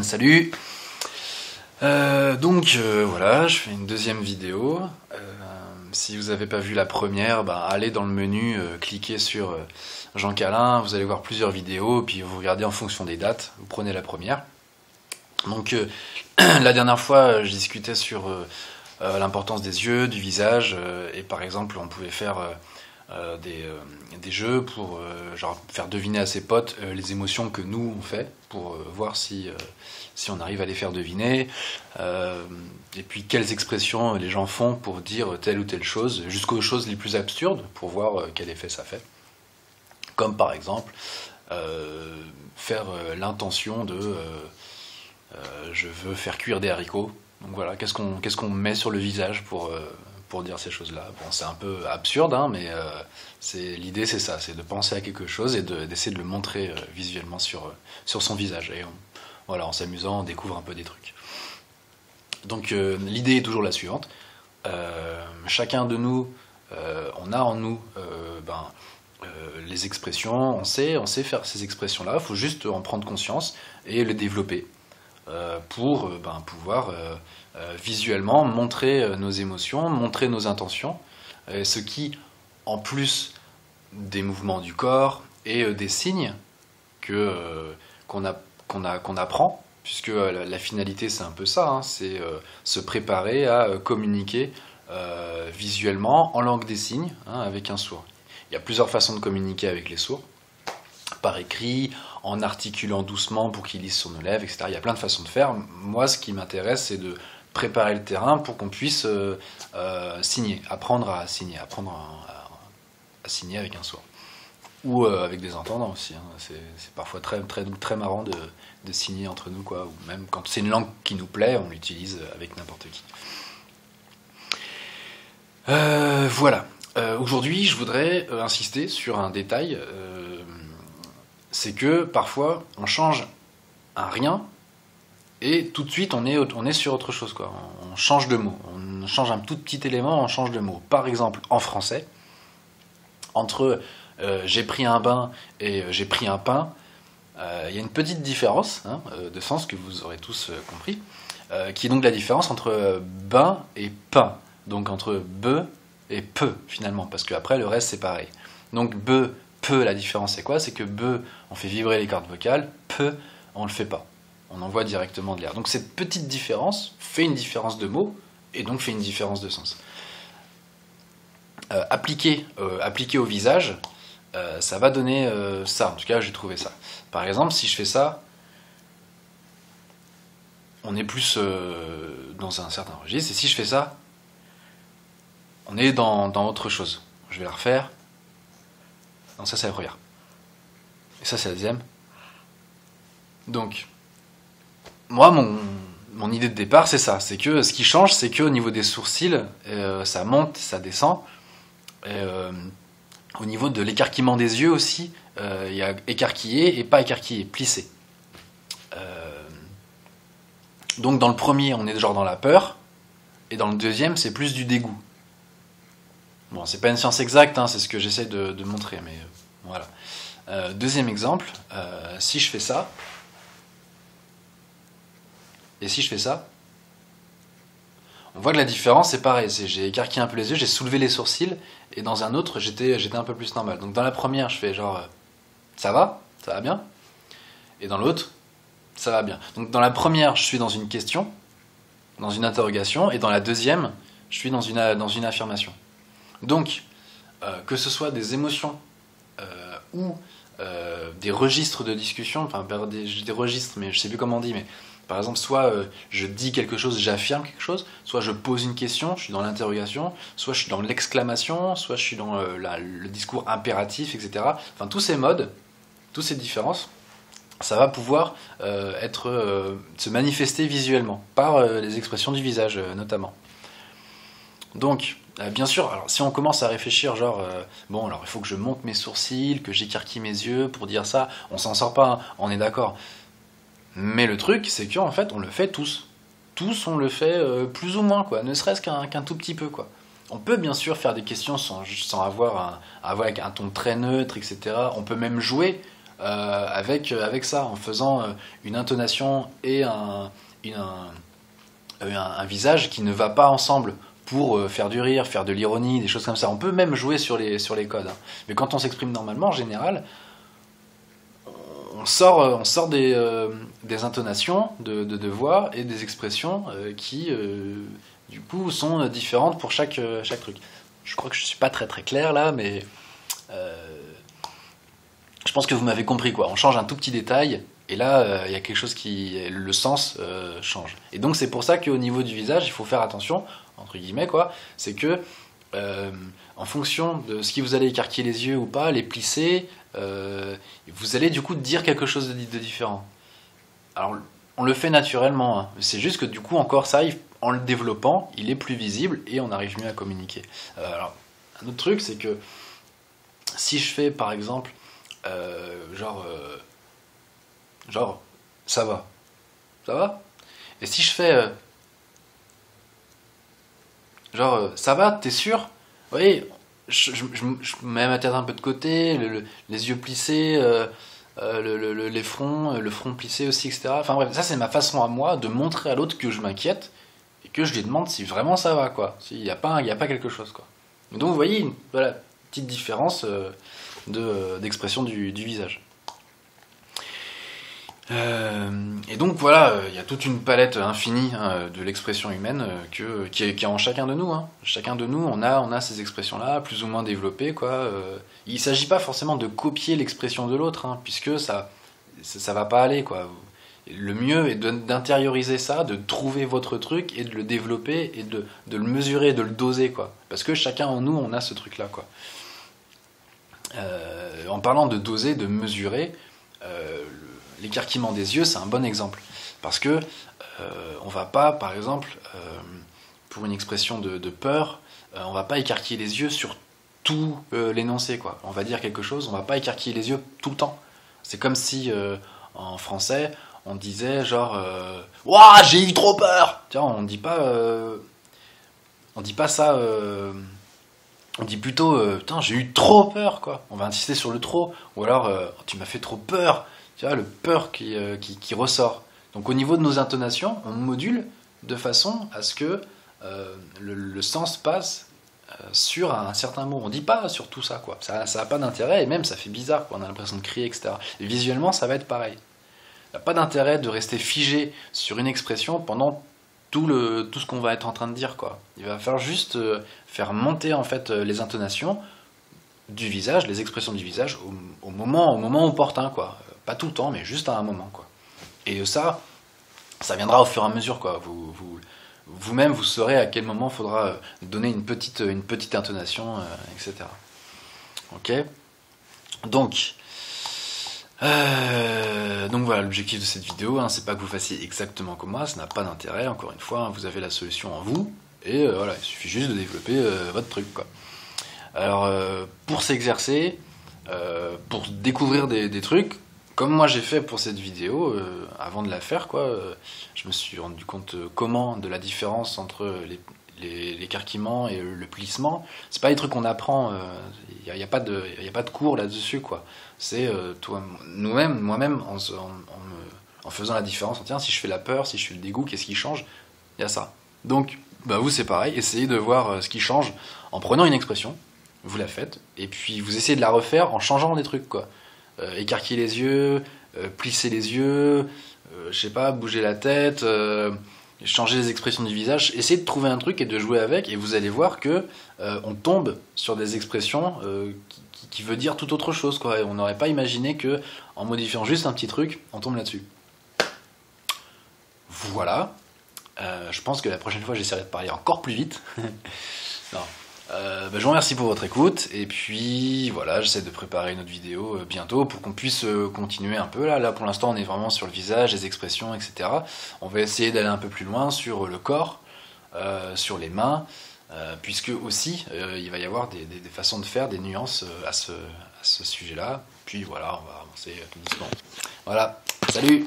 Salut. Voilà, je fais une deuxième vidéo. Si vous n'avez pas vu la première, allez dans le menu, cliquez sur Jean Calin, vous allez voir plusieurs vidéos, puis vous regardez en fonction des dates, vous prenez la première. Donc la dernière fois, je discutais sur l'importance des yeux, du visage, et par exemple, on pouvait faire des jeux pour genre faire deviner à ses potes les émotions que nous on fait, pour voir si on arrive à les faire deviner, et puis quelles expressions les gens font pour dire telle ou telle chose, jusqu'aux choses les plus absurdes, pour voir quel effet ça fait. Comme par exemple faire l'intention de je veux faire cuire des haricots. Donc voilà, qu'est-ce qu'on met sur le visage pour dire ces choses-là. Bon, c'est un peu absurde, hein, mais l'idée c'est ça, c'est de penser à quelque chose et d'essayer de le montrer visuellement sur son visage. Et voilà, en s'amusant, on découvre un peu des trucs. Donc l'idée est toujours la suivante. Chacun de nous, on a en nous les expressions, on sait faire ces expressions-là, il faut juste en prendre conscience et le développer pour pouvoir visuellement montrer nos émotions, montrer nos intentions, ce qui, en plus des mouvements du corps et des signes qu'on apprend, puisque la finalité c'est un peu ça, hein, c'est se préparer à communiquer visuellement en langue des signes, hein, avec un sourd. Il y a plusieurs façons de communiquer avec les sourds, par écrit, en articulant doucement pour qu'ils lisent sur nos lèvres, etc. Il y a plein de façons de faire. Moi, ce qui m'intéresse, c'est de préparer le terrain pour qu'on puisse signer, apprendre à signer, à signer avec un sourd. Ou avec des entendants aussi. Hein. C'est parfois très marrant de signer entre nous, quoi. Ou même quand c'est une langue qui nous plaît, on l'utilise avec n'importe qui. Voilà. Aujourd'hui, je voudrais insister sur un détail. C'est que parfois, on change un rien et tout de suite, on est sur autre chose, quoi. On change de mot. On change un tout petit élément, on change de mot. Par exemple, en français, entre j'ai pris un bain et j'ai pris un pain, il y a une petite différence, hein, de sens que vous aurez tous compris, qui est donc la différence entre bain et pain. Donc entre be et peu, finalement, parce qu'après, le reste, c'est pareil. Donc be, peu, la différence, c'est quoi? C'est que be, on fait vibrer les cordes vocales, peu, on le fait pas. On envoie directement de l'air. Donc cette petite différence fait une différence de mots, et donc fait une différence de sens. Appliqué au visage, ça va donner ça. En tout cas, j'ai trouvé ça. Par exemple, si je fais ça, on est plus dans un certain registre, et si je fais ça, on est dans autre chose. Je vais la refaire. Non, ça c'est la première. Et ça c'est la deuxième. Donc, moi, mon idée de départ, c'est ça. C'est que ce qui change, c'est qu'au niveau des sourcils, ça monte, ça descend. Au niveau de l'écarquillement des yeux aussi, il y a écarquillé et pas écarquillé, plissé. Donc dans le premier, on est genre dans la peur. Et dans le deuxième, c'est plus du dégoût. Bon, c'est pas une science exacte, hein, c'est ce que j'essaie de montrer, mais voilà. Deuxième exemple, si je fais ça, et si je fais ça, on voit que la différence c'est pareil, j'ai écarquillé un peu les yeux, j'ai soulevé les sourcils, et dans un autre, j'étais un peu plus normal. Donc dans la première, je fais genre, ça va bien, et dans l'autre, ça va bien. Donc dans la première, je suis dans une question, dans une interrogation, et dans la deuxième, je suis dans une affirmation. Donc, que ce soit des émotions ou des registres de discussion, enfin des registres, mais je sais plus comment on dit, mais par exemple, soit je dis quelque chose, j'affirme quelque chose, soit je pose une question, je suis dans l'interrogation, soit je suis dans l'exclamation, soit je suis dans le discours impératif, etc. Enfin, tous ces modes, toutes ces différences, ça va pouvoir se manifester visuellement, par les expressions du visage notamment. Donc, bien sûr, alors si on commence à réfléchir genre, bon alors il faut que je monte mes sourcils, que j'écarquille mes yeux pour dire ça, on s'en sort pas, hein, on est d'accord. Mais le truc, c'est qu'en fait, on le fait tous. Tous, on le fait plus ou moins, quoi, ne serait-ce qu'un tout petit peu, quoi. On peut bien sûr faire des questions sans avoir avec un ton très neutre, etc. On peut même jouer avec ça, en faisant une intonation et un visage qui ne va pas ensemble pour faire du rire, faire de l'ironie, des choses comme ça. On peut même jouer sur les codes. Hein. Mais quand on s'exprime normalement, en général, on sort des intonations de voix et des expressions qui, du coup, sont différentes pour chaque truc. Je crois que je ne suis pas très très clair là, mais je pense que vous m'avez compris, quoi. On change un tout petit détail, et là, il y a quelque chose le sens change. Et donc c'est pour ça qu'au niveau du visage, il faut faire attention, entre guillemets, quoi. C'est que, en fonction de ce qui vous allez écarquiller les yeux ou pas, les plisser, vous allez du coup dire quelque chose de différent. Alors, on le fait naturellement, hein. C'est juste que du coup, encore ça, en le développant, il est plus visible et on arrive mieux à communiquer. Alors, un autre truc, c'est que si je fais par exemple, genre, ça va? Et si je fais, ça va, t'es sûr? Oui, je mets ma tête un peu de côté, les yeux plissés, le front plissé aussi, etc. Enfin bref, ça c'est ma façon à moi de montrer à l'autre que je m'inquiète et que je lui demande si vraiment ça va, quoi. S'il n'y a pas quelque chose, quoi. Donc vous voyez, voilà, petite différence d'expression du visage. Et donc voilà, il y a toute une palette infinie de l'expression humaine qui est en chacun de nous. Hein. Chacun de nous, on a ces expressions-là, plus ou moins développées, quoi. Il ne s'agit pas forcément de copier l'expression de l'autre, hein, puisque ça va pas aller, quoi. Le mieux est d'intérioriser ça, de trouver votre truc et de le développer et de le mesurer, de le doser, quoi. Parce que chacun en nous, on a ce truc-là, quoi. En parlant de doser, de mesurer, l'écarquillement des yeux, c'est un bon exemple. Parce que on va pas, par exemple, pour une expression de peur, on va pas écarquiller les yeux sur tout l'énoncé, quoi. On va dire quelque chose, on va pas écarquiller les yeux tout le temps. C'est comme si, en français, on disait genre Ouah, j'ai eu trop peur. Tiens, on dit pas ça. On dit plutôt putain, j'ai eu trop peur, quoi. On va insister sur le trop. Ou alors tu m'as fait trop peur. Tu vois, le peur qui ressort. Donc au niveau de nos intonations, on module de façon à ce que le sens passe sur un certain mot. On ne dit pas sur tout ça, quoi. Ça n'a pas d'intérêt, et même ça fait bizarre, quoi. On a l'impression de crier, etc. Et visuellement, ça va être pareil. Il n'y a pas d'intérêt de rester figé sur une expression pendant tout ce qu'on va être en train de dire, quoi. Il va falloir juste faire monter en fait les intonations du visage, les expressions du visage au moment opportun, quoi. Pas tout le temps, mais juste à un moment, quoi. Et ça viendra au fur et à mesure, quoi. Vous-même, vous saurez à quel moment il faudra donner une petite intonation, etc. Ok. Donc voilà, l'objectif de cette vidéo, hein, c'est pas que vous fassiez exactement comme moi, ça n'a pas d'intérêt, encore une fois, hein, vous avez la solution en vous, et voilà, il suffit juste de développer votre truc, quoi. Alors, pour s'exercer, pour découvrir des trucs, comme moi j'ai fait pour cette vidéo, avant de la faire, quoi, je me suis rendu compte de la différence entre l'écarquillement et le plissement. C'est pas des trucs qu'on apprend, il n'y a pas de cours là-dessus, quoi. C'est moi-même, en faisant la différence, tiens, si je fais la peur, si je fais le dégoût, qu'est-ce qui change? Il y a ça. Donc, vous c'est pareil, essayez de voir ce qui change en prenant une expression, vous la faites, et puis vous essayez de la refaire en changeant des trucs, quoi. Écarquiller les yeux, plisser les yeux, je sais pas, bouger la tête, changer les expressions du visage, essayez de trouver un truc et de jouer avec, et vous allez voir que on tombe sur des expressions qui veut dire tout autre chose, quoi. Et on n'aurait pas imaginé que en modifiant juste un petit truc, on tombe là-dessus. Voilà. Je pense que la prochaine fois, j'essaierai de parler encore plus vite. Non. Je vous remercie pour votre écoute, et puis voilà, j'essaie de préparer une autre vidéo bientôt pour qu'on puisse continuer un peu. Là pour l'instant on est vraiment sur le visage, les expressions, etc. On va essayer d'aller un peu plus loin sur le corps, sur les mains, puisque aussi il va y avoir des façons de faire, des nuances à ce sujet-là. Puis voilà, on va avancer tout doucement. Voilà, salut!